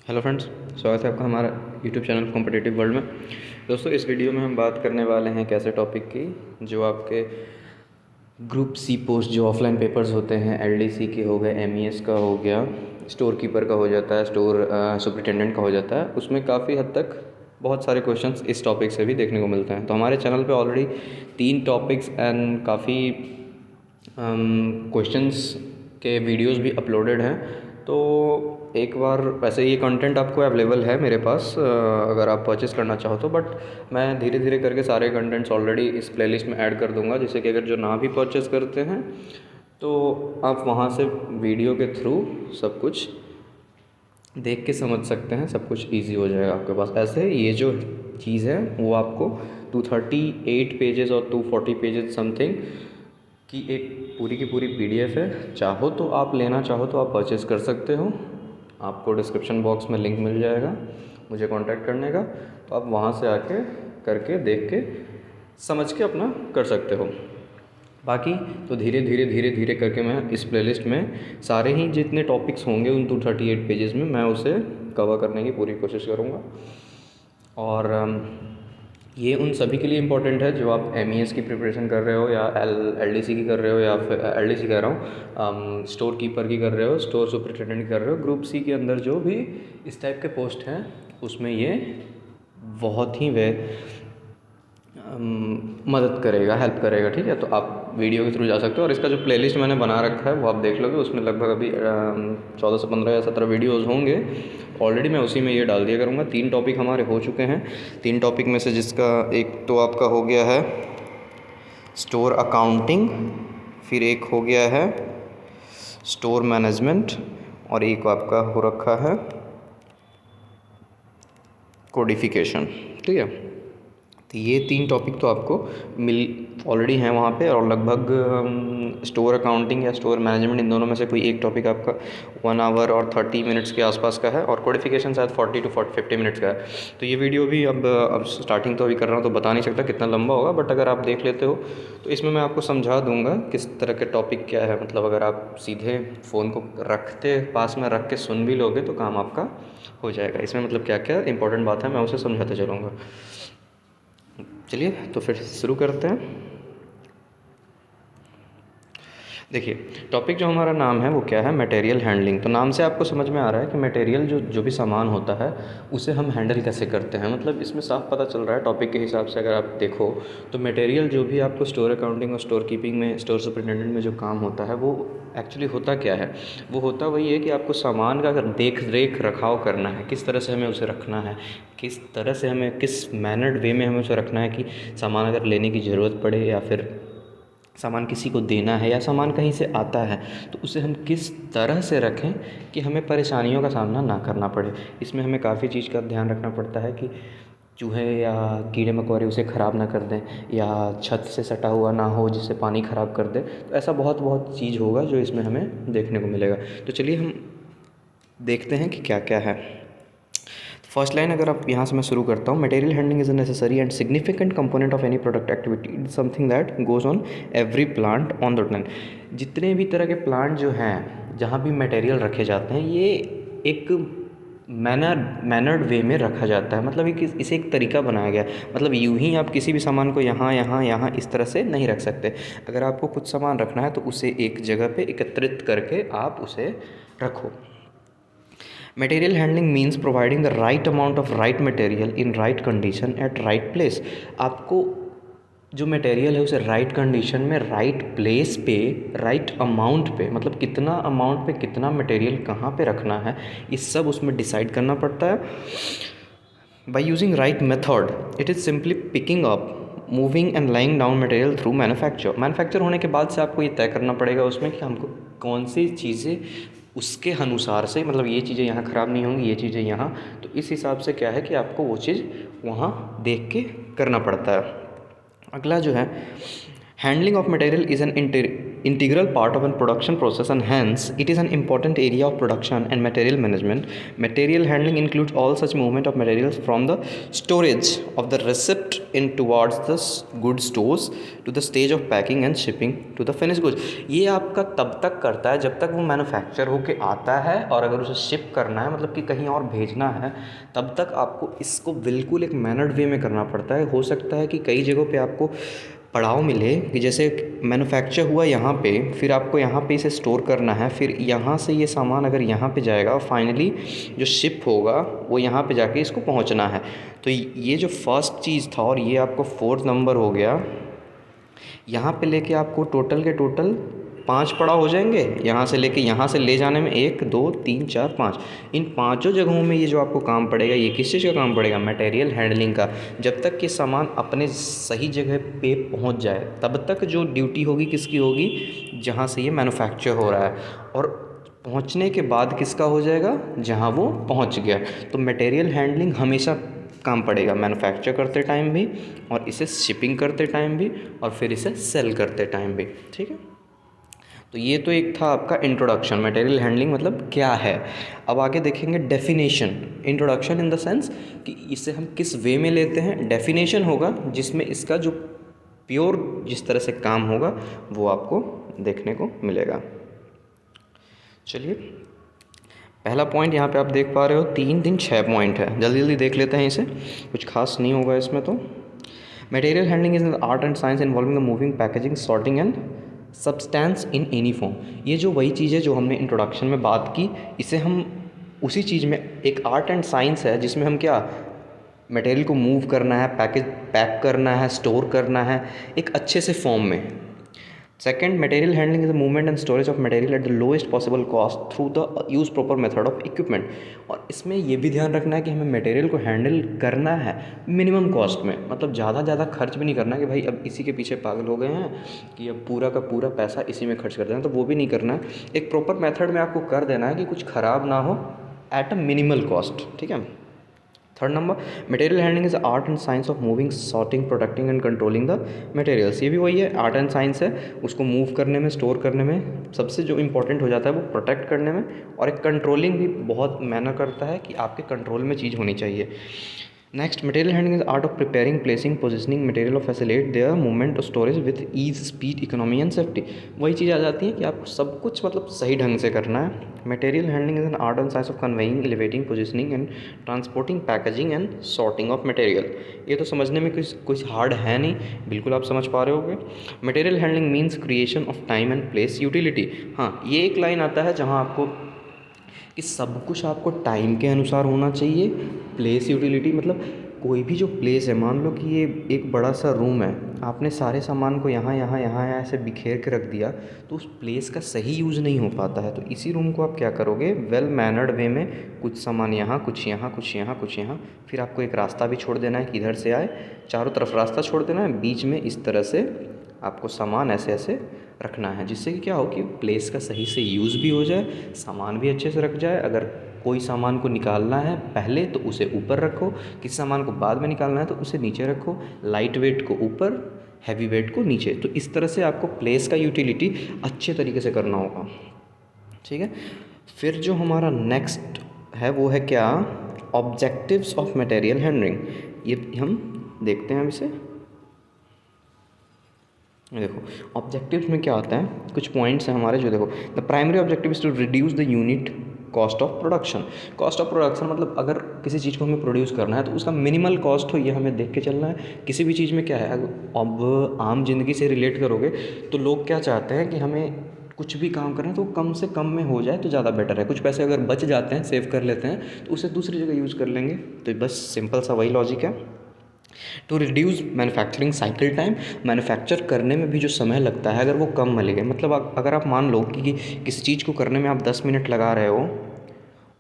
Hello friends, स्वागत है आपका हमारा यूट्यूब चैनल कॉम्पिटिटिव वर्ल्ड में। दोस्तों, इस वीडियो में हम बात करने वाले हैं एक ऐसे टॉपिक की जो आपके ग्रुप सी पोस्ट जो ऑफलाइन पेपर्स होते हैं, एलडीसी के हो गए, एमईएस का हो गया, स्टोर कीपर का हो जाता है, स्टोर सुपरिटेंडेंट का हो जाता है, उसमें काफ़ी हद तक बहुत सारे क्वेश्चंस इस टॉपिक से भी देखने को मिलते हैं। तो हमारे चैनल पे ऑलरेडी 3 टॉपिक्स एंड काफ़ी क्वेश्चंस के वीडियोस भी अपलोडेड हैं। तो एक बार वैसे ये कंटेंट आपको अवेलेबल है मेरे पास, अगर आप परचेज़ करना चाहो तो, बट मैं धीरे धीरे करके सारे कंटेंट्स ऑलरेडी इस प्लेलिस्ट में ऐड कर दूंगा, जिससे कि अगर जो ना भी परचेज़ करते हैं तो आप वहाँ से वीडियो के थ्रू सब कुछ देख के समझ सकते हैं, सब कुछ इजी हो जाएगा आपके पास। ऐसे ये जो चीज़ है वो आपको 238 पेजेस और 240 पेजेस समथिंग की एक पूरी की पूरी पीडीएफ है। चाहो तो आप लेना चाहो तो आप परचेज़ कर सकते हो, आपको डिस्क्रिप्शन बॉक्स में लिंक मिल जाएगा मुझे कांटेक्ट करने का, तो आप वहाँ से आके करके देख के समझ के अपना कर सकते हो। बाकी तो धीरे धीरे धीरे धीरे करके मैं इस प्लेलिस्ट में सारे ही जितने टॉपिक्स होंगे उन 238 पेजेस में मैं उसे कवर करने की पूरी कोशिश करूँगा। और ये उन सभी के लिए इम्पोर्टेंट है जो आप एमईएस की प्रिपरेशन कर रहे हो, या एलडीसी की कर रहे हो, या फिर एलडीसी कह रहा हूँ, स्टोर कीपर की कर रहे हो, स्टोर सुपरिटेंडेंट की कर रहे हो। ग्रुप सी के अंदर जो भी इस टाइप के पोस्ट हैं उसमें ये बहुत ही मदद करेगा, हेल्प करेगा। ठीक है, तो आप वीडियो के थ्रू जा सकते हो, और इसका जो प्लेलिस्ट मैंने बना रखा है वो आप देख लोगे। उसमें लगभग अभी 14 से 15 या 17 वीडियोज़ होंगे ऑलरेडी। मैं उसी में ये डाल दिया करूँगा। 3 टॉपिक हमारे हो चुके हैं। 3 टॉपिक में से जिसका एक तो आपका हो गया है स्टोर अकाउंटिंग, फिर एक हो गया है स्टोर मैनेजमेंट, और एक आपका हो रखा है कोडिफिकेशन। ठीक है, तो ये 3 टॉपिक तो आपको मिल ऑलरेडी हैं वहाँ पे, और लगभग स्टोर अकाउंटिंग या स्टोर मैनेजमेंट, इन दोनों में से कोई एक टॉपिक आपका 1 आवर और 30 मिनट्स के आसपास का है, और कोडिफिकेशन शायद 40 to 50 मिनट्स का है। तो ये वीडियो भी अब स्टार्टिंग तो अभी कर रहा हूँ तो बता नहीं सकता कितना लंबा होगा, बट अगर आप देख लेते हो तो इसमें मैं आपको समझा दूँगा किस तरह के टॉपिक क्या है। मतलब अगर आप सीधे फ़ोन को रखते पास में रख के सुन भी लोगे तो काम आपका हो जाएगा। इसमें मतलब क्या क्या इंपॉर्टेंट बात है मैं उसे समझाते चलूँगा। चलिए तो फिर शुरू करते हैं। देखिए, टॉपिक जो हमारा नाम है वो क्या है, मटेरियल हैंडलिंग। तो नाम से आपको समझ में आ रहा है कि मटेरियल जो भी सामान होता है उसे हम हैंडल कैसे करते हैं। मतलब इसमें साफ पता चल रहा है टॉपिक के हिसाब से, अगर आप देखो तो मटेरियल जो भी आपको स्टोर अकाउंटिंग और स्टोर कीपिंग में, स्टोर सुपरिटेंडेंट में जो काम होता है वो एक्चुअली होता क्या है। वो होता वही है कि आपको सामान का अगर देख रेख रखाव करना है, किस तरह से हमें उसे रखना है, किस तरह से हमें, किस मैनर्ड वे में हमें उसे रखना है कि सामान अगर लेने की ज़रूरत पड़े, या फिर सामान किसी को देना है, या सामान कहीं से आता है तो उसे हम किस तरह से रखें कि हमें परेशानियों का सामना ना करना पड़े। इसमें हमें काफ़ी चीज़ का ध्यान रखना पड़ता है कि चूहे या कीड़े मकोड़े उसे ख़राब ना कर दें, या छत से सटा हुआ ना हो जिससे पानी ख़राब कर दे। तो ऐसा बहुत बहुत चीज़ होगा जो इसमें हमें देखने को मिलेगा। तो चलिए हम देखते हैं कि क्या क्या है। फर्स्ट लाइन अगर आप यहाँ से मैं शुरू करता हूँ, material handling is a necessary and significant component of any product activity, it something that goes on every plant on the line. जितने भी तरह के प्लांट जो हैं जहाँ भी मटेरियल रखे जाते हैं, ये एक मैनर्ड वे में रखा जाता है। मतलब इसे एक तरीका बनाया गया है। मतलब यूं ही आप किसी भी सामान को यहाँ यहाँ यहाँ इस तरह से नहीं रख सकते। अगर आपको कुछ सामान रखना है तो उसे एक जगह पे एकत्रित करके आप उसे रखो। Material handling means providing the right amount of right material in right condition at right place. आपको जो मटेरियल है उसे राइट कंडीशन में, राइट प्लेस पे, राइट अमाउंट पे, मतलब कितना अमाउंट पे कितना मटेरियल कहाँ पे रखना है, ये सब उसमें डिसाइड करना पड़ता है। By using right method it is simply picking up, moving and lying down material through manufacture होने के बाद से आपको ये तय करना पड़ेगा उसमें कि हमको कौन सी चीज़ें उसके अनुसार से, मतलब ये चीज़ें यहाँ ख़राब नहीं होंगी, ये चीज़ें यहाँ, तो इस हिसाब से क्या है कि आपको वो चीज़ वहाँ देख के करना पड़ता है। अगला जो है, handling of material is an integral part of a production process, and hence it is an important area of production and material management. Material handling includes all such movement of materials from the storage of the receipt in towards the good stores to the stage of packing and shipping to the finished goods. ये आपका तब तक करता है जब तक वो manufacture होके आता है, और अगर उसे शिप करना है मतलब कि कहीं और भेजना है, तब तक आपको इसको बिल्कुल एक मैनर्ड वे में करना पड़ता है। हो सकता है कि कई जगहों पे आपको पड़ाव मिले कि जैसे मैन्युफैक्चर हुआ यहाँ पे, फिर आपको यहाँ पे इसे स्टोर करना है, फिर यहाँ से ये सामान अगर यहाँ पे जाएगा, फाइनली जो शिप होगा वो यहाँ पे जाके इसको पहुँचना है। तो ये जो फर्स्ट चीज़ था, और ये आपको फोर्थ नंबर हो गया। यहाँ पे लेके आपको टोटल के टोटल 5 पड़ाव हो जाएंगे। यहाँ से लेके यहाँ से ले जाने में 1 2 3 4 5, इन पांचों जगहों में ये जो आपको काम पड़ेगा, ये किस चीज़ का काम पड़ेगा? मटेरियल हैंडलिंग का। जब तक कि सामान अपने सही जगह पे पहुँच जाए, तब तक जो ड्यूटी होगी किसकी होगी? जहाँ से ये मैन्युफैक्चर हो रहा है, और पहुँचने के बाद किसका हो जाएगा? जहाँ वो पहुँच गया। तो मटेरियल हैंडलिंग हमेशा काम पड़ेगा, मैन्युफैक्चर करते टाइम भी, और इसे शिपिंग करते टाइम भी, और फिर इसे सेल करते टाइम भी। ठीक है, तो ये तो एक था आपका इंट्रोडक्शन, मटेरियल हैंडलिंग मतलब क्या है। अब आगे देखेंगे definition. Introduction in the sense कि इसे हम किस वे में लेते हैं। डेफिनेशन होगा जिसमें इसका जो प्योर जिस तरह से काम होगा वो आपको देखने को मिलेगा। चलिए, पहला पॉइंट यहाँ पे आप देख पा रहे हो, 3 3 6 पॉइंट है। जल्दी जल्दी देख लेते हैं इसे, कुछ खास नहीं होगा इसमें। तो material handling is an art and science involving the moving, packaging, sorting and substance in any form. ये जो वही चीज़ है जो हमने इंट्रोडक्शन में बात की, इसे हम उसी चीज़ में, एक आर्ट एंड साइंस है जिसमें हम क्या, मटेरियल को मूव करना है, पैक करना है, स्टोर करना है एक अच्छे से फॉर्म में। Second, material handling is the movement and storage of material at the lowest possible cost through the use proper method of equipment. और इसमें ये भी ध्यान रखना है कि हमें मटेरियल को हैंडल करना है मिनिमम कॉस्ट में, मतलब ज़्यादा खर्च भी नहीं करना कि भाई अब इसी के पीछे पागल हो गए हैं कि अब पूरा का पूरा पैसा इसी में खर्च कर देना, तो वो भी नहीं करना है। एक प्रॉपर मेथड में आपको कर देना है कि कुछ ख़राब ना हो एट अ मिनिमल कॉस्ट। ठीक है। Third number, material handling is art and science of moving, sorting, protecting and controlling the materials. ये भी वही है, आर्ट एंड साइंस है। उसको मूव करने में, स्टोर करने में सबसे जो इंपॉर्टेंट हो जाता है वो प्रोटेक्ट करने में, और एक कंट्रोलिंग भी बहुत मैटर करता है कि आपके कंट्रोल में चीज़ होनी चाहिए। Next, material handling is art of preparing, placing, positioning material of facilitate their movement और storage with ease, speed, economy and safety. वही चीज़ आ जाती है कि आपको सब कुछ मतलब सही ढंग से करना है। Material handling is an art and science of conveying, elevating, positioning and transporting, packaging and sorting of material. ये तो समझने में कुछ हार्ड है नहीं, बिल्कुल आप समझ पा रहे होगे। Material handling means creation of time and place utility. हाँ, ये एक लाइन आता है जहाँ आपको कि सब कुछ आपको टाइम के अनुसार होना चाहिए। प्लेस यूटिलिटी मतलब कोई भी जो प्लेस है, मान लो कि ये एक बड़ा सा रूम है, आपने सारे सामान को यहाँ यहाँ यहाँ ऐसे बिखेर के रख दिया, तो उस प्लेस का सही यूज़ नहीं हो पाता है। तो इसी रूम को आप क्या करोगे, वेल मैनर्ड वे में, कुछ सामान यहाँ, कुछ यहाँ, कुछ यहाँ, कुछ यहाँ, फिर आपको एक रास्ता भी छोड़ देना है कि इधर से आए, चारों तरफ रास्ता छोड़ देना है, बीच में इस तरह से आपको सामान ऐसे ऐसे रखना है, जिससे कि क्या हो कि प्लेस का सही से यूज़ भी हो जाए, सामान भी अच्छे से रख जाए। अगर कोई सामान को निकालना है पहले तो उसे ऊपर रखो, किसी सामान को बाद में निकालना है तो उसे नीचे रखो, लाइट वेट को ऊपर, हैवी वेट को नीचे। तो इस तरह से आपको प्लेस का यूटिलिटी अच्छे तरीके से करना होगा। ठीक है। फिर जो हमारा नेक्स्ट है वो है क्या, ऑब्जेक्टिव्स ऑफ मटेरियल हैंडलिंग। ये हम देखते हैं अब इसे। देखो, ऑब्जेक्टिव्स में क्या आता है, कुछ पॉइंट्स हैं हमारे जो, देखो, the primary objective is to reduce the unit cost of production. Cost of production मतलब अगर किसी चीज़ को हमें प्रोड्यूस करना है तो उसका मिनिमल कॉस्ट हो, ये हमें देख के चलना है। किसी भी चीज़ में क्या है, अब आम जिंदगी से रिलेट करोगे तो लोग क्या चाहते हैं कि हमें कुछ भी काम करना है तो कम से कम में हो जाए तो ज़्यादा बेटर है। कुछ पैसे अगर बच जाते हैं, सेव कर लेते हैं, तो उसे दूसरी जगह यूज़ कर लेंगे। तो बस सिंपल सा वही लॉजिक है। To reduce manufacturing cycle time, manufacture करने में भी जो समय लगता है अगर वो कम मिलेगा, मतलब अगर आप मान लो कि किसी चीज़ को करने में आप 10 मिनट लगा रहे हो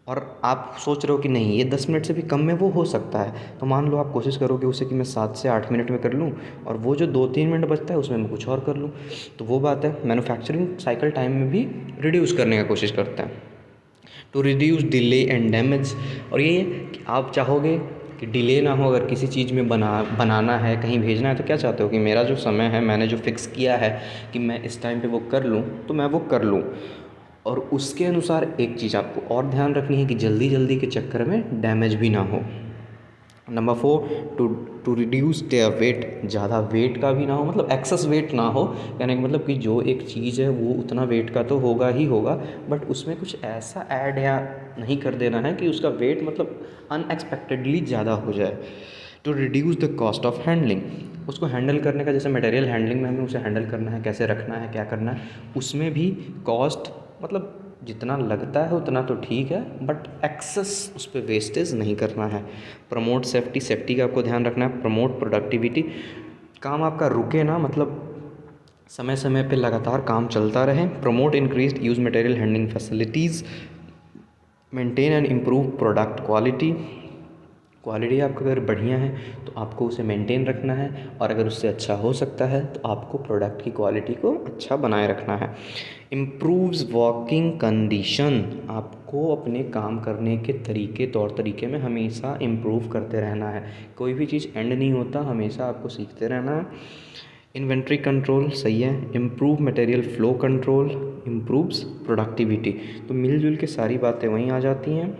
और आप सोच रहे हो कि नहीं ये 10 मिनट से भी कम में वो हो सकता है, तो मान लो आप कोशिश करोगे उसे कि मैं 7 से 8 मिनट में कर लूँ, और वो जो 2-3 मिनट बचता है उसमें मैं कुछ और कर लूँ। तो वो बात है, मैन्युफैक्चरिंग साइकिल टाइम में भी रिड्यूस करने का कोशिश करते हैं। To reduce delay and damage, और ये कि आप चाहोगे कि डिले ना हो। अगर किसी चीज़ में बनाना है, कहीं भेजना है, तो क्या चाहते हो कि मेरा जो समय है, मैंने जो फ़िक्स किया है कि मैं इस टाइम पे वो कर लूँ, तो मैं वो कर लूँ। और उसके अनुसार एक चीज़ आपको और ध्यान रखनी है कि जल्दी जल्दी के चक्कर में डैमेज भी ना हो। Number 4, to reduce their weight, ज़्यादा वेट का भी ना हो, मतलब एक्सेस वेट ना हो। कहने का मतलब कि जो एक चीज़ है वो उतना वेट का तो होगा ही होगा, बट उसमें कुछ ऐसा ऐड या नहीं कर देना है कि उसका वेट मतलब अनएक्सपेक्टेडली ज़्यादा हो जाए। To reduce the cost of handling, उसको हैंडल करने का, जैसे मटेरियल हैंडलिंग में हमें उसे हैंडल करना है, कैसे रखना है, क्या करना है, उसमें भी कॉस्ट मतलब जितना लगता है उतना तो ठीक है, बट एक्सेस उस पर वेस्टेज नहीं करना है। प्रमोट सेफ्टी, सेफ्टी का आपको ध्यान रखना है। प्रमोट प्रोडक्टिविटी, काम आपका रुके ना, मतलब समय समय पे लगातार काम चलता रहे। Promote increased use material handling facilities, maintain and improve product quality, quality आपका अगर बढ़िया है तो आपको उसे मेंटेन रखना है, और अगर उससे अच्छा हो सकता है तो आपको प्रोडक्ट की क्वालिटी को अच्छा बनाए रखना है। इम्प्रूव्स वर्किंग कंडीशन, आपको अपने काम करने के तरीके, तौर तरीके में हमेशा इम्प्रूव करते रहना है। कोई भी चीज़ एंड नहीं होता, हमेशा आपको सीखते रहना है। इन्वेंट्री कंट्रोल सही है। Improve material flow control, improves productivity, तो मिलजुल के सारी बातें वहीं आ जाती हैं।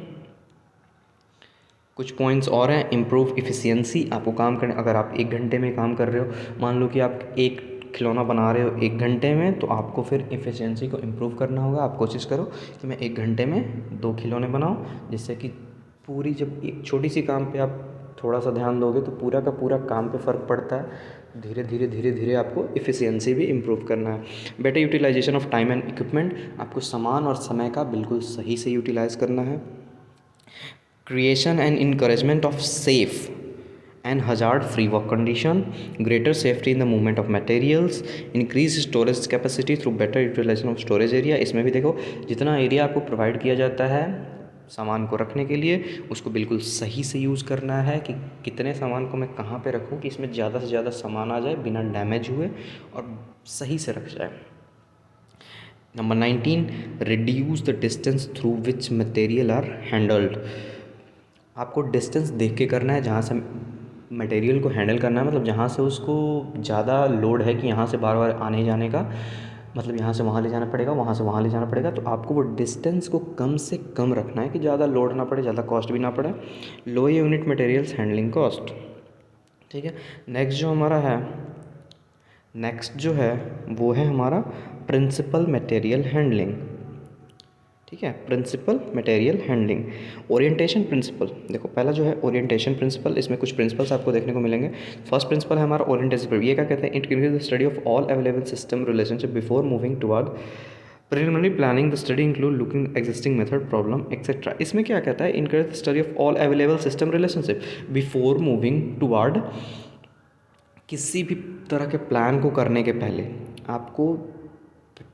कुछ पॉइंट्स और हैं। इम्प्रूव इफ़िशियंसी, आपको काम करने, अगर आप 1 घंटे में काम कर रहे हो, मान लो कि आप एक खिलौना बना रहे हो 1 घंटे में, तो आपको फिर इफ़िशियंसी को इम्प्रूव करना होगा। आप कोशिश करो कि मैं 1 घंटे में 2 खिलौने बनाऊँ, जिससे कि पूरी, जब एक छोटी सी काम पे आप थोड़ा सा ध्यान दोगे तो पूरा का पूरा काम पे फ़र्क पड़ता है। धीरे धीरे धीरे धीरे आपको इफ़िशियंसी भी इम्प्रूव करना है। Better utilisation of time and equipment, आपको सामान और समय का बिल्कुल सही से यूटिलाइज़ करना है। Creation and encouragement of safe and hazard-free work condition, greater safety in the movement of materials, increase storage capacity through better utilization of storage area। इसमें भी देखो, जितना एरिया आपको प्रोवाइड किया जाता है सामान को रखने के लिए, उसको बिल्कुल सही से यूज़ करना है कि कितने सामान को मैं कहाँ पे रखूँ कि इसमें ज़्यादा से ज़्यादा सामान आ जाए बिना डैमेज हुए और सही से रख जाए। Number 19, reduce the distance through which material are handled, आपको डिस्टेंस देख के करना है जहाँ से मटेरियल को हैंडल करना है, मतलब जहाँ से उसको ज़्यादा लोड है कि यहाँ से बार बार आने जाने का, मतलब यहाँ से वहाँ ले जाना पड़ेगा, वहाँ से वहाँ ले जाना पड़ेगा, तो आपको वो डिस्टेंस को कम से कम रखना है कि ज़्यादा लोड ना पड़े, ज़्यादा कॉस्ट भी ना पड़े। लो यूनिट मटेरियल्स हैंडलिंग कॉस्ट, ठीक है। नेक्स्ट जो है वो है हमारा प्रिंसिपल मटेरियल हैंडलिंग, ठीक है। Principle material handling, orientation principle, देखो पहला जो है ओरिएंटेशन प्रिंसिपल, इसमें कुछ प्रिंसिपल्स आपको देखने को मिलेंगे। फर्स्ट प्रिंसिपल है हमारा ओरिएंटेशन, ये क्या कहते हैं, it includes the study of all available system relationship before moving toward preliminary planning, the study include looking existing method problem etcetera. इसमें क्या कहता है, include the study of all available system relationship before moving toward, किसी भी तरह के plan को करने के पहले आपको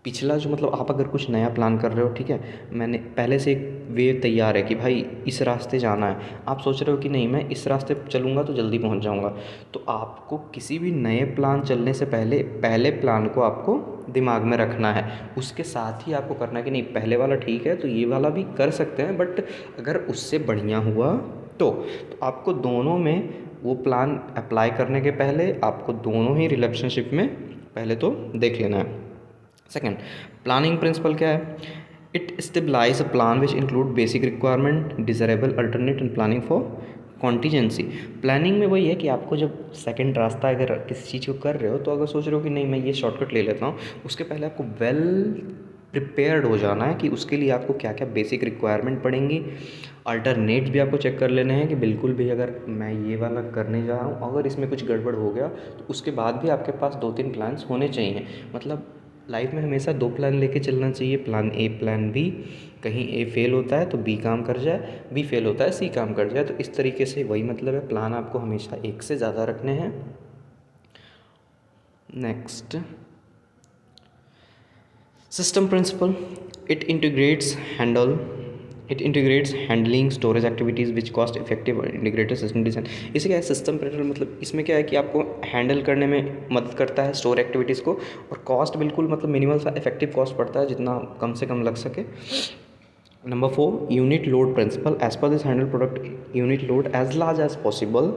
पिछला जो, मतलब आप अगर कुछ नया प्लान कर रहे हो, ठीक है, मैंने पहले से एक वे तैयार है कि भाई इस रास्ते जाना है, आप सोच रहे हो कि नहीं मैं इस रास्ते चलूँगा तो जल्दी पहुँच जाऊँगा, तो आपको किसी भी नए प्लान चलने से पहले पहले प्लान को आपको दिमाग में रखना है। उसके साथ ही आपको करना है कि नहीं पहले वाला ठीक है तो ये वाला भी कर सकते हैं, बट अगर उससे बढ़िया हुआ तो आपको दोनों में वो प्लान अप्लाई करने के पहले आपको दोनों ही रिलेशनशिप में पहले तो देख लेना है। सेकेंड, प्लानिंग प्रिंसिपल क्या है, it stabilise a plan which include basic requirement, desirable alternate and planning for contingency. Planning में वही है कि आपको जब सेकंड रास्ता अगर किसी चीज़ को कर रहे हो, तो अगर सोच रहे हो कि नहीं मैं ये शॉर्टकट ले लेता हूँ, उसके पहले आपको वेल प्रिपेयर्ड हो जाना है कि उसके लिए आपको क्या क्या बेसिक रिक्वायरमेंट पड़ेंगी। अल्टरनेट भी आपको चेक कर लेने हैं कि बिल्कुल भी अगर मैं ये वाला करने जा रहा हूँ, अगर इसमें कुछ गड़बड़ हो गया तो उसके बाद भी आपके पास 2-3 प्लान्स होने चाहिए। मतलब लाइफ में हमेशा 2 प्लान लेके चलना चाहिए, प्लान ए प्लान बी, कहीं ए फेल होता है तो बी काम कर जाए, बी फेल होता है सी काम कर जाए, तो इस तरीके से वही मतलब है, प्लान आपको हमेशा एक से ज़्यादा रखने हैं। Next, system principle, it integrates handling storage activities which cost effective और इंटीग्रेटेड सिस्टम डिज़ाइन। इसे क्या है सिस्टम प्रिंसिपल, मतलब इसमें क्या है कि आपको हैंडल करने में मदद करता है स्टोर एक्टिविटीज़ को, और कॉस्ट बिल्कुल मतलब मिनिमल सा इफेक्टिव कॉस्ट पड़ता है जितना कम से कम लग सके। Number 4, unit load principle. As per this handle product unit load as large as possible.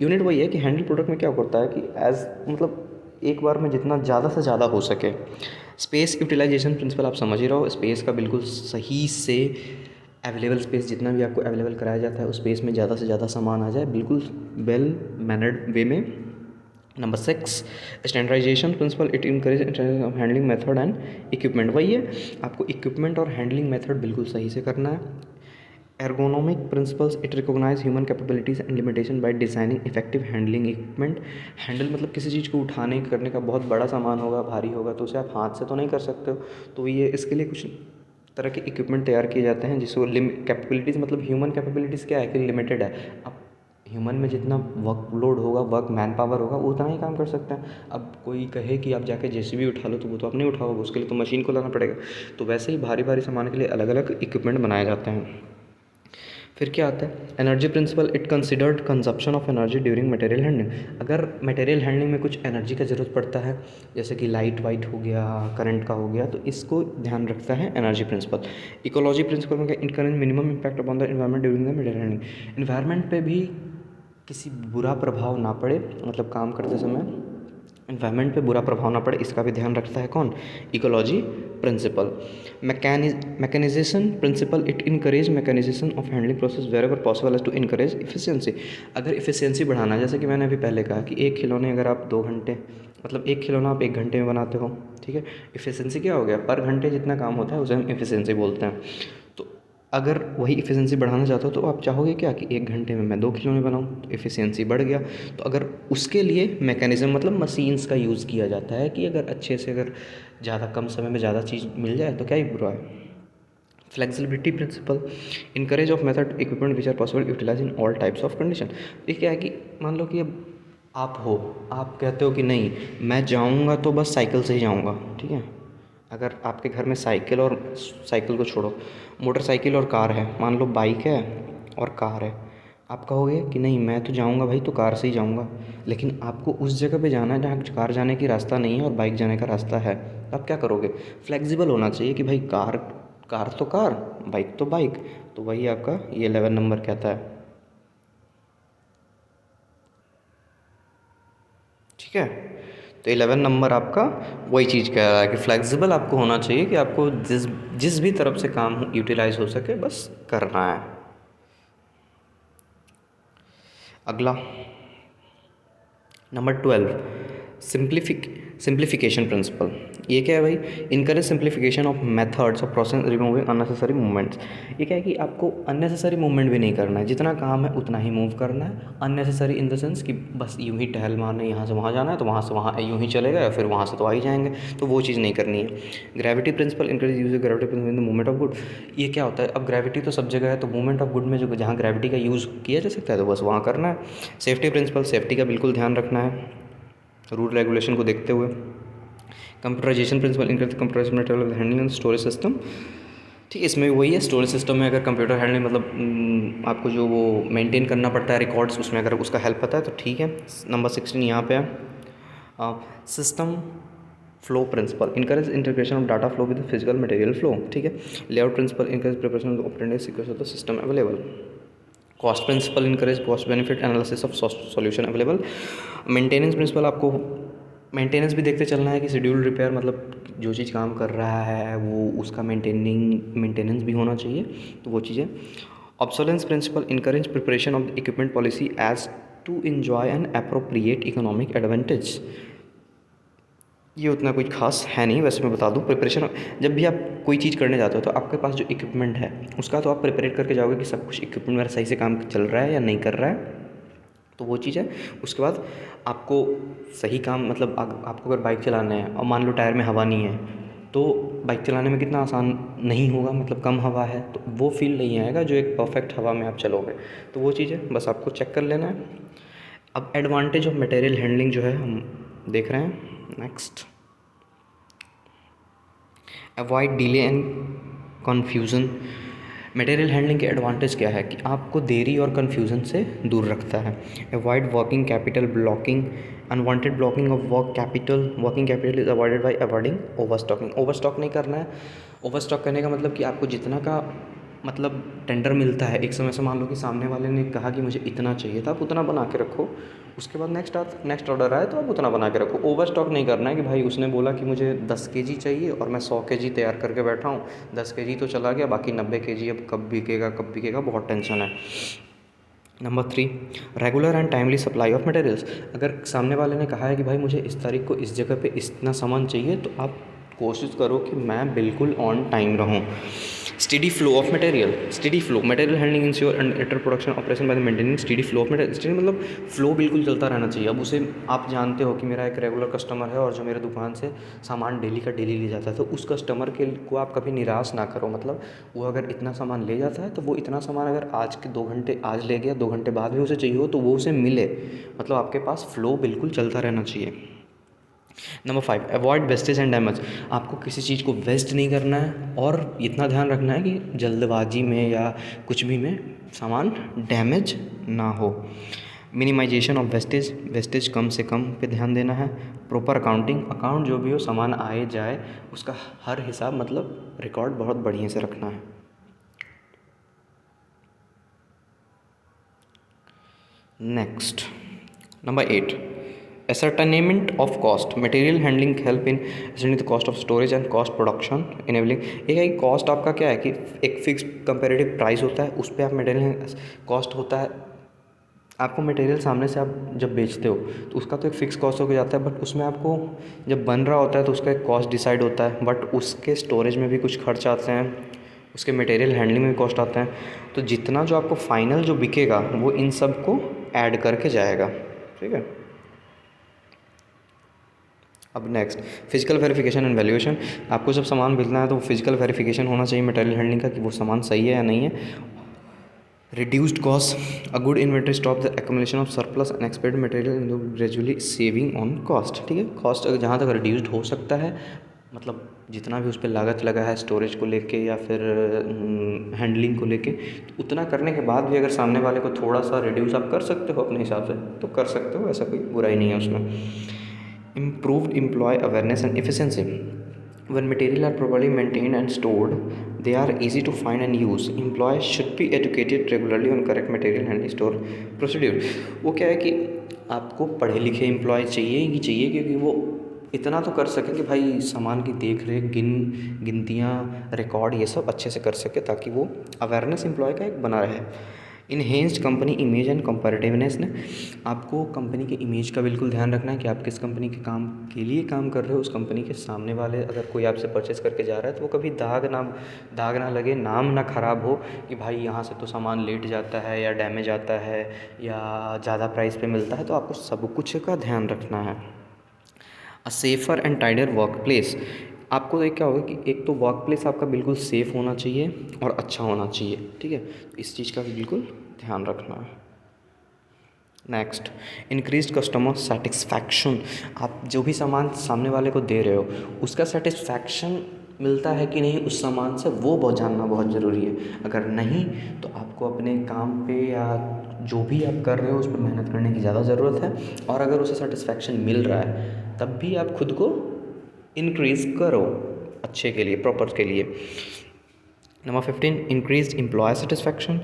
Unit वही है कि हैंडल प्रोडक्ट में क्या होता है कि एज मतलब एक बार में जितना ज़्यादा से ज़्यादा हो सके। स्पेस यूटिलाइजेशन प्रिंसिपल आप समझ ही रहो, स्पेस का बिल्कुल सही से अवेलेबल स्पेस जितना भी आपको अवेलेबल कराया जाता है उस स्पेस में ज़्यादा से ज़्यादा सामान आ जाए, बिल्कुल वेल मैनर्ड वे में। Number 6, standardization principle. It encourage handling method and equipment. वही है, आपको इक्विपमेंट और हैंडलिंग मेथड बिल्कुल सही से करना है। Ergonomic principles. It recognize human capabilities and limitation by designing effective handling equipment. Handle मतलब किसी चीज़ को उठाने करने का बहुत बड़ा सामान होगा, भारी होगा, तो उसे आप हाथ से तो नहीं कर सकते हो, तो ये इसके लिए कुछ तरह के इक्विपमेंट तैयार किए जाते हैं जिसको कैपेबिलिटीज़ मतलब ह्यूमन कैपेबिलिटीज़ क्या है कि लिमिटेड है। अब ह्यूमन में जितना वर्क लोड होगा, वर्क मैन पावर होगा, वो उतना ही काम कर सकते हैं। अब कोई कहे कि आप जाके जेसीबी उठा लो तो वो तो आप नहीं उठाओगे, उसके लिए तो मशीन को लाना पड़ेगा। तो वैसे ही भारी भारी सामान के लिए अलग अलग इक्विपमेंट बनाए जाते हैं। फिर क्या आता है, energy principal. It considered consumption of energy during material handling. अगर मटेरियल हैंडलिंग में कुछ एनर्जी का ज़रूरत पड़ता है, जैसे कि लाइट वाइट हो गया, करंट का हो गया, तो इसको ध्यान रखता है एनर्जी प्रिंसिपल। इकोलॉजी प्रिंसिपल में क्या, encourage minimum impact upon the environment during the material handling. Environment पे भी किसी बुरा प्रभाव ना पड़े, मतलब काम करते समय एनवायरनमेंट पे बुरा प्रभाव ना पड़े, इसका भी ध्यान रखता है कौन, ecology principle. Mechanization principle. It encourage mechanization of handling process wherever possible as to encourage efficiency. अगर इफिशियंसी बढ़ाना है, जैसे कि मैंने अभी पहले कहा कि एक खिलौने अगर आप 2 घंटे मतलब एक खिलौना आप 1 घंटे में बनाते हो, ठीक है, इफिशियंसी क्या हो गया, पर घंटे जितना काम होता है उसे हम इफिशियंसी बोलते हैं। तो अगर वही इफ़िशियंसी बढ़ाना चाहते हो तो आप चाहोगे क्या कि 1 घंटे में मैं 2 खिलौने बनाऊँ, तो इफ़िशियंसी बढ़ गया। तो अगर उसके लिए मैकेनिज़्म मतलब मशीन्स का यूज़ किया जाता है कि अगर अच्छे से अगर ज़्यादा कम समय में ज़्यादा चीज़ मिल जाए तो क्या ही बुरा है। Flexibility principle. Encourage of method equipment which are possible utilize in all types of condition. ये क्या है कि मान लो कि अब आप कहते हो कि नहीं मैं जाऊँगा तो बस साइकिल से ही जाऊँगा, ठीक है। अगर आपके घर में साइकिल और साइकिल को छोड़ो, मोटरसाइकिल और कार है, मान लो बाइक है और कार है, आप कहोगे कि नहीं मैं तो जाऊंगा भाई तो कार से ही जाऊंगा, लेकिन आपको उस जगह पे जाना है जहाँ कार जाने की रास्ता नहीं है और बाइक जाने का रास्ता है, तो आप क्या करोगे, फ्लेक्सिबल होना चाहिए कि भाई कार कार तो कार, बाइक तो बाइक। तो वही आपका ये 11 नंबर कहता है, ठीक है। तो 11 नंबर आपका वही चीज़ कह रहा है कि फ्लेक्सिबल आपको होना चाहिए कि आपको जिस जिस भी तरफ से काम यूटिलाइज हो सके बस करना है। अगला नंबर 12, सिंप्लीफिकेशन प्रिंसिपल। ये क्या है भाई, encourage simplification of methods of process removing unnecessary movements. ये क्या है कि आपको अननेसेसरी मूवमेंट भी नहीं करना है, जितना काम है उतना ही मूव करना है। अननेसेसरी इन द सेंस कि बस यूं ही टहल मारने, यहाँ से वहाँ जाना है तो वहाँ से वहाँ यूं ही चलेगा या फिर वहाँ से तो आ ही जाएंगे, तो वो चीज़ नहीं करनी है। Gravity principle. Encourage use gravity principle in the movement of good. ये क्या होता है, अब ग्रेविटी तो सब जगह है, तो मूवमेंट ऑफ गुड में जो जहाँ ग्रेविटी का यूज़ किया जा सकता है तो बस वहाँ करना है। Safety principal. सेफ्टी का बिल्कुल ध्यान रखना है रूल रेगुलेशन को देखते हुए। Computerization principle. Encourage computerization handling and storage system. ठीक है, इसमें भी वही है, स्टोरेज सिस्टम में अगर कंप्यूटर हैंडलिंग मतलब आपको जो वो मेंटेन करना पड़ता है रिकॉर्ड्स, उसमें अगर उसका हेल्प पता है तो ठीक है। नंबर 16 यहाँ पे है system flow principle. Encourage integration of data flow with physical material flow, ठीक है। Layout principle. Encourage preparation of operating sequence of the system available. Cost principle. Encourage cost benefit analysis of solution available. Maintenance principle. आपको maintenance भी देखते चलना है कि schedule repair मतलब जो चीज़ काम कर रहा है वो उसका मेंटेनेंस भी होना चाहिए, तो वो चीज़ें। Obsolescence principle. Encourage preparation of the equipment policy as to enjoy an appropriate economic advantage. ये उतना कुछ खास है नहीं, वैसे मैं बता दूं प्रिपरेशन, जब भी आप कोई चीज़ करने जाते हो तो आपके पास जो इक्विपमेंट है उसका तो आप प्रिपेयर करके जाओगे कि सब कुछ इक्विपमेंट मेरा सही से काम चल रहा है या नहीं कर रहा है, तो वो चीज़ है। उसके बाद आपको सही काम मतलब आपको अगर बाइक चलाना है और मान लो टायर में हवा नहीं है तो बाइक चलाने में कितना आसान नहीं होगा, मतलब कम हवा है तो वो फील नहीं आएगा जो एक परफेक्ट हवा में आप चलोगे, तो वो चीज़ है, बस आपको चेक कर लेना है। अब एडवांटेज ऑफ मटेरियल हैंडलिंग जो है हम देख रहे हैं next. Avoid delay and confusion. Material handling के एडवांटेज क्या है कि आपको देरी और कन्फ्यूज़न से दूर रखता है। Avoid working capital blocking. Unwanted blocking of working capital is avoided by avoiding over stocking. Over stock नहीं करना है। ओवर स्टॉक करने का मतलब कि आपको जितना का मतलब टेंडर मिलता है एक समय से, मान लो कि सामने वाले ने कहा कि मुझे इतना चाहिए था, आप उतना बना के रखो, उसके बाद नेक्स्ट ऑर्डर आए तो आप उतना बना के रखो। ओवर स्टॉक नहीं करना है कि भाई उसने बोला कि मुझे 10 केजी चाहिए और मैं 100 केजी तैयार करके बैठा हूँ, 10 केजी तो चला गया, बाकी 90 केजी अब कब बिकेगा, बहुत टेंशन है। Number 3, regular and timely supply of materials. अगर सामने वाले ने कहा है कि भाई मुझे इस तारीख को इस जगह पे इतना सामान चाहिए, तो आप कोशिश करो कि मैं बिल्कुल ऑन टाइम रहूँ। Steady flow of material, steady flow material handling ensure and inter production operation bye maintaining steady flow of material. Steady मतलब फ्लो बिल्कुल चलता रहना चाहिए। अब उसे आप जानते हो कि मेरा एक रेगुलर कस्टमर है और जो मेरे दुकान से सामान डेली का डेली ले जाता है, तो उस कस्टमर के को आप कभी निराश ना करो। मतलब वो अगर इतना सामान ले जाता है तो वो इतना सामान अगर आज के 2 घंटे आज ले गया, 2 घंटे बाद भी उसे चाहिए हो तो वो उसे मिले। मतलब आपके पास फ्लो बिल्कुल चलता रहना चाहिए। Number 5, avoid wastage and damage. आपको किसी चीज़ को वेस्ट नहीं करना है और इतना ध्यान रखना है कि जल्दबाजी में या कुछ भी में सामान डैमेज ना हो। मिनिमाइजेशन ऑफ वेस्टेज कम से कम पे ध्यान देना है। प्रॉपर अकाउंट जो भी हो, सामान आए जाए उसका हर हिसाब मतलब रिकॉर्ड बहुत बढ़िया से रखना है। Next number 8, ascertainment of cost. Material handling help in ascertaining the cost of storage and cost production enabling। एक है कि कॉस्ट आपका क्या है कि एक फिक्स्ड कंपेरेटिव प्राइस होता है, उस पर आप मटेरियल कॉस्ट होता है। आपको मटेरियल सामने से आप जब बेचते हो तो उसका तो एक फ़िक्स कॉस्ट हो जाता है, बट उसमें आपको जब बन रहा होता है तो उसका एक कॉस्ट डिसाइड होता है, बट उसके स्टोरेज में भी कुछ खर्च आते हैं, उसके मटेरियल हैंडलिंग में भी कॉस्ट आते हैं। तो जितना जो आपको फाइनल जो बिकेगा वो इन सब को ऐड करके जाएगा। ठीक है। अब next, physical verification and valuation. आपको जब सामान बेचना है तो फिजिकल वेरिफिकेशन होना चाहिए मटेरियल हैंडलिंग का कि वो सामान सही है या नहीं है। Reduced cost, a good inventory stop the accumulation of surplus and expired material gradually saving on cost. ठीक है। कॉस्ट अगर जहाँ तक रिड्यूस्ड हो सकता है, मतलब जितना भी उस पर लागत लगा है स्टोरेज को लेके या फिर हैंडलिंग को लेके, तो उतना करने के बाद भी अगर सामने वाले को थोड़ा सा रिड्यूस आप कर सकते हो अपने हिसाब से तो कर सकते हो, ऐसा कोई बुराई नहीं है उसमें। Improved employee awareness and efficiency. When material are properly maintained and stored, they are easy to find and use. Employees should be educated regularly on correct material handling store procedure। वो क्या है कि आपको पढ़े लिखे एम्प्लॉय चाहिए ही चाहिए, क्योंकि वो इतना तो कर सके कि भाई सामान की देख रेख गिनतियाँ रिकॉर्ड ये सब अच्छे से कर सके, ताकि वो अवेयरनेस एम्प्लॉय का एक बना रहे। इन्हेंस्ड कंपनी इमेज एंड कंपैरेटिवनेस ने, आपको कंपनी के इमेज का बिल्कुल ध्यान रखना है कि आप किस कंपनी के काम के लिए काम कर रहे हो। उस कंपनी के सामने वाले अगर कोई आपसे परचेस करके जा रहा है तो वो कभी दाग ना लगे, नाम ना ख़राब हो कि भाई यहाँ से तो सामान लेट जाता है या डैमेज आता है या ज़्यादा प्राइस पे मिलता है। तो आपको सब कुछ का ध्यान रखना है। अ सेफ़र एंड टाइडर वर्क प्लेस। आपको एक क्या होगा कि एक तो वर्क प्लेस आपका बिल्कुल सेफ़ होना चाहिए और अच्छा होना चाहिए। ठीक है। इस चीज़ का भी बिल्कुल ध्यान रखना है। Next, increase customer satisfaction. आप जो भी सामान सामने वाले को दे रहे हो उसका सेटिस्फैक्शन मिलता है कि नहीं उस सामान से, वो बहुत जानना बहुत ज़रूरी है। अगर नहीं तो आपको अपने काम पे या जो भी आप कर रहे हो उस पर मेहनत करने की ज़्यादा ज़रूरत है। और अगर उसे सेटिस्फैक्शन मिल रहा है तब भी आप खुद को इंक्रीज़ करो अच्छे के लिए, प्रॉपर के लिए। Number 15, increase employ satisfaction.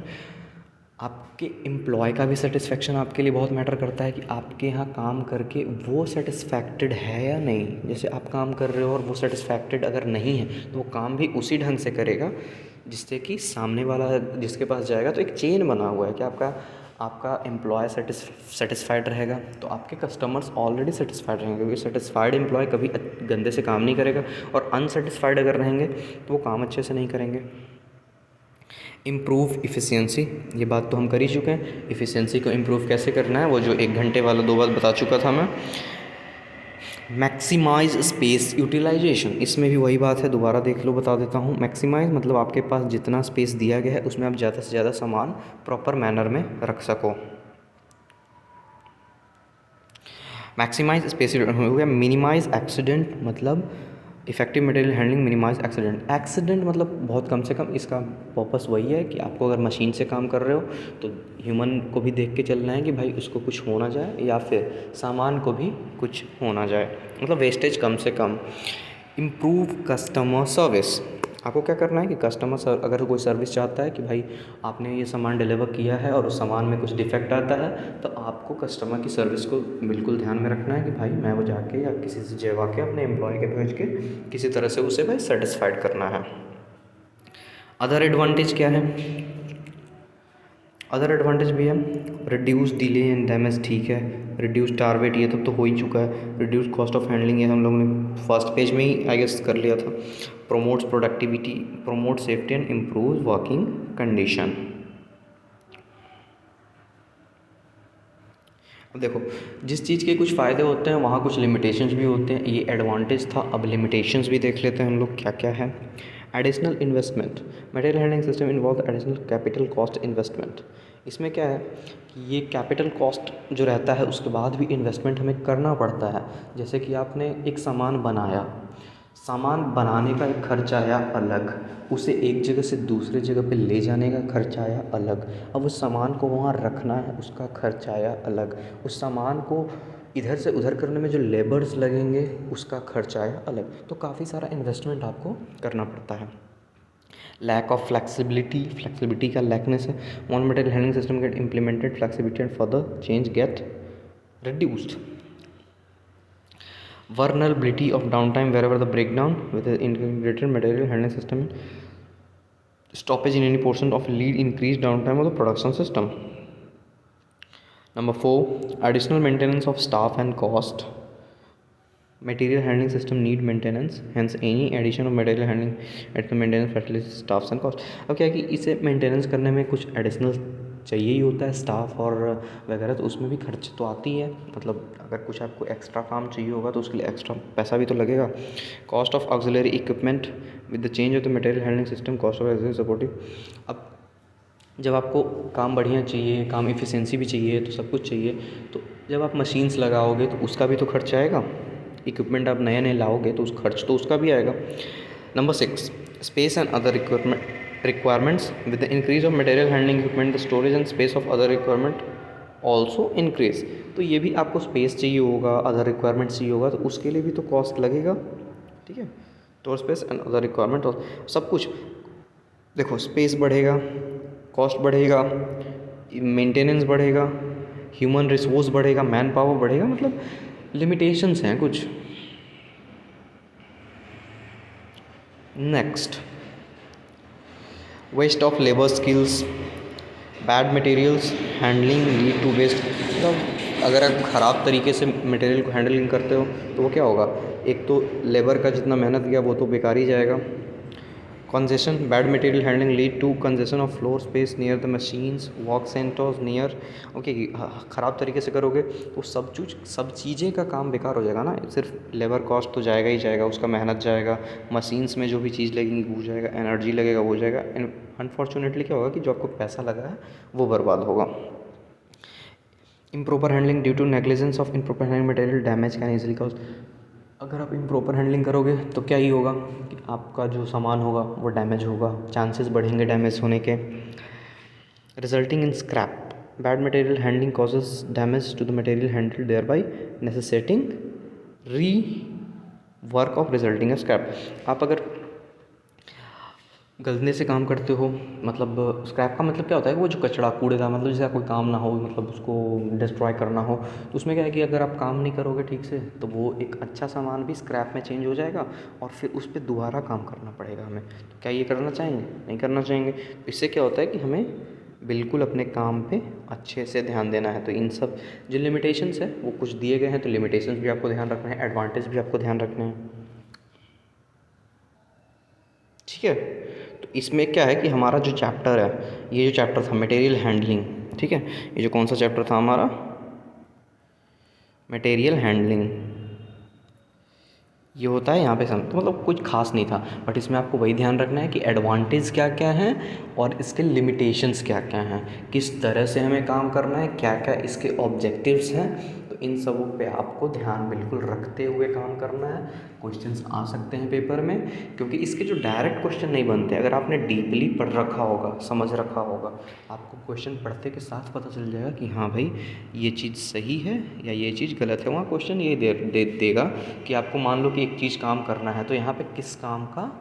आपके एम्प्लॉय का भी सेटिस्फैक्शन आपके लिए बहुत मैटर करता है कि आपके यहाँ काम करके वो सेटिस्फैक्टेड है या नहीं। जैसे आप काम कर रहे हो और वो सेटिस्फैक्टेड अगर नहीं है तो वो काम भी उसी ढंग से करेगा जिससे कि सामने वाला जिसके पास जाएगा तो एक चेन बना हुआ है कि आपका एम्प्लॉय सेटिस्फाइड रहेगा तो आपके कस्टमर्स ऑलरेडी सेटिस्फाइड रहेंगे, क्योंकि सेटिस्फाइड एम्प्लॉय कभी गंदे से काम नहीं करेगा और अनसेटिस्फाइड अगर रहेंगे तो वो काम अच्छे से नहीं करेंगे। इम्प्रूव इफ़िशियंसी, ये बात तो हम कर ही चुके हैं। इफ़िशियंसी को इम्प्रूव कैसे करना है वो जो 1 घंटे वाला 2 बात बता चुका था मैं। मैक्सिमाइज स्पेस यूटिलाइजेशन, इसमें भी वही बात है, दोबारा देख लो, बता देता हूँ। मैक्सिमाइज मतलब आपके पास जितना स्पेस दिया गया है उसमें आप ज़्यादा से ज़्यादा सामान प्रॉपर मैनर में रख सको। मैक्सिमाइज स्पेस हो गया। मिनिमाइज एक्सीडेंट मतलब effective material handling, minimize accident मतलब बहुत कम से कम। इसका पर्पस वही है कि आपको अगर मशीन से काम कर रहे हो तो ह्यूमन को भी देख के चलना है कि भाई उसको कुछ हो ना जाए या फिर सामान को भी कुछ हो ना जाए, मतलब वेस्टेज कम से कम। इम्प्रूव कस्टमर सर्विस, आपको क्या करना है कि कस्टमर अगर कोई सर्विस चाहता है कि भाई आपने ये सामान डिलीवर किया है और उस सामान में कुछ डिफेक्ट आता है, तो आपको कस्टमर की सर्विस को बिल्कुल ध्यान में रखना है कि भाई मैं वो जाके या किसी से जेवा के अपने एम्प्लॉय के भेज के किसी तरह से उसे भाई सेटिस्फाइड करना है। अदर एडवांटेज क्या है? अदर एडवांटेज भी है रिड्यूस डिले एंड डैमेज, ठीक है। रिड्यूस टारगेट ये तो हो ही चुका है। रिड्यूस कॉस्ट ऑफ हैंडलिंग ये हम लोगों ने फर्स्ट पेज में ही आई गेस कर लिया था। Promotes productivity, promote safety and improve working condition. अब देखो, जिस चीज़ के कुछ फ़ायदे होते हैं वहाँ कुछ लिमिटेशंस भी होते हैं। ये एडवांटेज था, अब लिमिटेशंस भी देख लेते हैं हम लोग क्या क्या है। Additional investment, material handling system involve additional capital cost investment. इसमें क्या है कि ये कैपिटल कॉस्ट जो रहता है उसके बाद भी इन्वेस्टमेंट हमें करना पड़ता है। जैसे कि आपने एक सामान बनाया, सामान बनाने का एक खर्चा आया अलग, उसे एक जगह से दूसरे जगह पे ले जाने का खर्चा आया अलग, अब उस सामान को वहाँ रखना है उसका खर्चा आया अलग, उस सामान को इधर से उधर करने में जो लेबर्स लगेंगे उसका खर्चा आया अलग। तो काफ़ी सारा इन्वेस्टमेंट आपको करना पड़ता है। लैक ऑफ फ्लेक्सिबिलिटी, फ्लेक्सिबिलिटी का लैकनेस है। One material handling system get implemented, flexibility and further change get reduced. Vulnerability of downtime wherever the breakdown with the integrated material handling system, stoppage in any portion of lead, increased downtime of the production system. Number 4, additional maintenance of staff and cost. Material handling system need maintenance, hence any addition of material handling at the maintenance facilities, staffs and cost. अब क्या है कि इसे maintenance करने में कुछ additional चाहिए ही होता है, स्टाफ और वगैरह, तो उसमें भी खर्च तो आती है। मतलब अगर कुछ आपको एक्स्ट्रा काम चाहिए होगा तो उसके लिए एक्स्ट्रा पैसा भी तो लगेगा। Cost of auxiliary equipment with the change of the material handling system, cost of auxiliary supportive. अब जब आपको काम बढ़िया चाहिए, काम इफ़िशेंसी भी चाहिए, तो सब कुछ चाहिए, तो जब आप मशीन्स लगाओगे तो उसका भी तो खर्च आएगा। इक्विपमेंट आप नए नए लाओगे तो उस खर्च तो उसका भी आएगा। Number 6, space and other requirements with the increase of material handling equipment, the storage and space of other requirement also increase। तो ये भी आपको स्पेस चाहिए होगा, अदर रिक्वायरमेंट चाहिए होगा, तो उसके लिए भी तो कॉस्ट लगेगा, ठीक है। Store space and other requirement और सब कुछ। देखो, स्पेस बढ़ेगा, कॉस्ट बढ़ेगा, मेंटेनेंस बढ़ेगा, ह्यूमन रिसोर्स बढ़ेगा, मैन पावर बढ़ेगा, मतलब लिमिटेशंस हैं कुछ। Next, waste of labour skills, bad materials handling lead to waste. मतलब अगर आप ख़राब तरीके से मटेरियल को हैंडलिंग करते हो तो वो क्या होगा, एक तो लेबर का जितना मेहनत किया वो तो बेकार ही जाएगा। Congestion, bad material handling lead to congestion of floor space near the machines, work centres near. Okay, ख़राब तरीके से करोगे तो सब चीज़ें का काम बेकार हो जाएगा ना। सिर्फ लेबर कॉस्ट तो जाएगा ही जाएगा, उसका मेहनत जाएगा, मशीन्स में जो भी चीज़ लगेगी वो जाएगा, एनर्जी लगेगा वो जाएगा। अनफॉर्चुनेटली क्या होगा कि जो आपको पैसा लगा है वो बर्बाद होगा। Improper handling due to negligence of improper handling material damage can easily cause. अगर आप इम्प्रॉपर हैंडलिंग करोगे तो क्या ही होगा कि आपका जो सामान होगा वो डैमेज होगा, चांसेस बढ़ेंगे डैमेज होने के। Resulting in scrap, bad material handling causes damage to the material handled, thereby necessitating rework of resulting scrap. आप अगर गलती से काम करते हो, मतलब स्क्रैप का मतलब क्या होता है कि वो जो कचरा कूड़े का, मतलब जैसे कोई काम ना हो, मतलब उसको डिस्ट्रॉय करना हो, तो उसमें क्या है कि अगर आप काम नहीं करोगे ठीक से तो वो एक अच्छा सामान भी स्क्रैप में चेंज हो जाएगा और फिर उस पर दोबारा काम करना पड़ेगा हमें। तो क्या ये करना चाहेंगे? नहीं करना चाहेंगे। इससे क्या होता है कि हमें बिल्कुल अपने काम पे अच्छे से ध्यान देना है। तो इन सब जो लिमिटेशंस है वो कुछ दिए गए हैं, तो लिमिटेशंस भी आपको ध्यान रखना है, एडवांटेज भी आपको ध्यान रखने हैं, ठीक है। तो इसमें क्या है कि हमारा जो चैप्टर है, ये जो चैप्टर था मटेरियल हैंडलिंग, ठीक है, ये जो कौन सा चैप्टर था हमारा, मटेरियल हैंडलिंग, ये होता है यहाँ पे तो मतलब कुछ खास नहीं था, बट इसमें आपको वही ध्यान रखना है कि एडवांटेज क्या क्या हैं और इसके लिमिटेशंस क्या क्या हैं, किस तरह से हमें काम करना है, क्या क्या इसके ऑब्जेक्टिव्स हैं। तो इन सबों पे आपको ध्यान बिल्कुल रखते हुए काम करना है। क्वेश्चंस आ सकते हैं पेपर में, क्योंकि इसके जो डायरेक्ट क्वेश्चन नहीं बनते। अगर आपने डीपली पढ़ रखा होगा, समझ रखा होगा, आपको क्वेश्चन पढ़ते के साथ पता चल जाएगा कि हाँ भाई ये चीज़ सही है या ये चीज़ गलत है। वहाँ क्वेश्चन ये देगा कि आपको मान लो कि एक चीज़ काम करना है, तो यहाँ पे किस काम का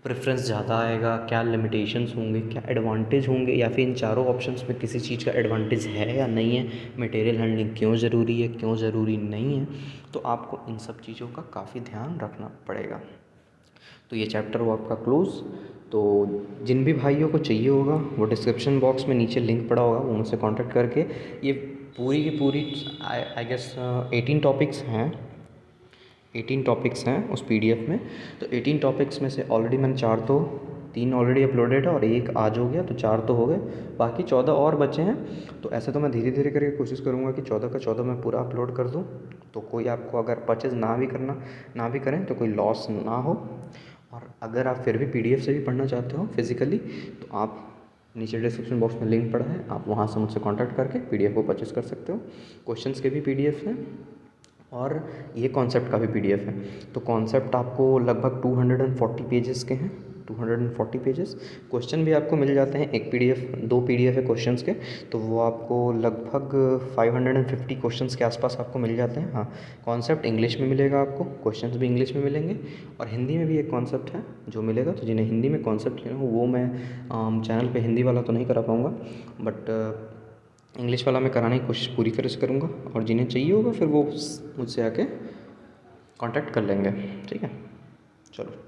प्रेफरेंस ज़्यादा आएगा, क्या लिमिटेशंस होंगे, क्या एडवांटेज होंगे, या फिर इन चारों ऑप्शंस में किसी चीज़ का एडवांटेज है या नहीं है, मटेरियल हैंडलिंग क्यों ज़रूरी है, क्यों ज़रूरी नहीं है। तो आपको इन सब चीज़ों का काफ़ी ध्यान रखना पड़ेगा। तो ये चैप्टर हो आपका क्लोज़। तो जिन भी भाइयों को चाहिए होगा वो डिस्क्रिप्शन बॉक्स में नीचे लिंक पड़ा होगा, वो मुझसे कांटेक्ट करके ये पूरी की पूरी आई गेस 18 टॉपिक्स हैं, 18 टॉपिक्स हैं उस पीडीएफ में। तो 18 टॉपिक्स में से ऑलरेडी मैंने 4 तो 3 ऑलरेडी अपलोडेड है और एक आज हो गया, तो 4 तो हो गए, बाकी 14 और बचे हैं। तो ऐसे तो मैं धीरे धीरे करके कोशिश करूँगा कि 14 का 14 मैं पूरा अपलोड कर दूँ। तो कोई आपको अगर परचेज़ ना भी करें तो कोई लॉस ना हो। और अगर आप फिर भी पीडीएफ से भी पढ़ना चाहते हो फिज़िकली, तो आप नीचे डिस्क्रिप्शन बॉक्स में लिंक पड़ा है, आप वहाँ से मुझसे कांटेक्ट करके पीडीएफ को परचेज़ कर सकते हो। क्वेश्चंस के भी पीडीएफ हैं और ये कॉन्सेप्ट का भी पीडीएफ है। तो कॉन्सेप्ट आपको लगभग 240 पेजेस के हैं, 240 पेजेस। क्वेश्चन भी आपको मिल जाते हैं, एक पीडीएफ 2 पीडीएफ है क्वेश्चंस के, तो वो आपको लगभग 550 क्वेश्चंस के आसपास आपको मिल जाते हैं। हाँ, कॉन्सेप्ट इंग्लिश में मिलेगा आपको, क्वेश्चंस भी इंग्लिश में मिलेंगे और हिंदी में भी एक कॉन्सेप्ट है जो मिलेगा। तो जिन्हें हिंदी में कॉन्सेप्ट लेना हो वो मैं चैनल पे हिंदी वाला तो नहीं करा पाऊँगा, बट इंग्लिश वाला मैं कराने की कोशिश पूरी तरह से करूँगा। और जिन्हें चाहिए होगा फिर वो मुझसे आके कांटेक्ट कर लेंगे। ठीक है, चलो।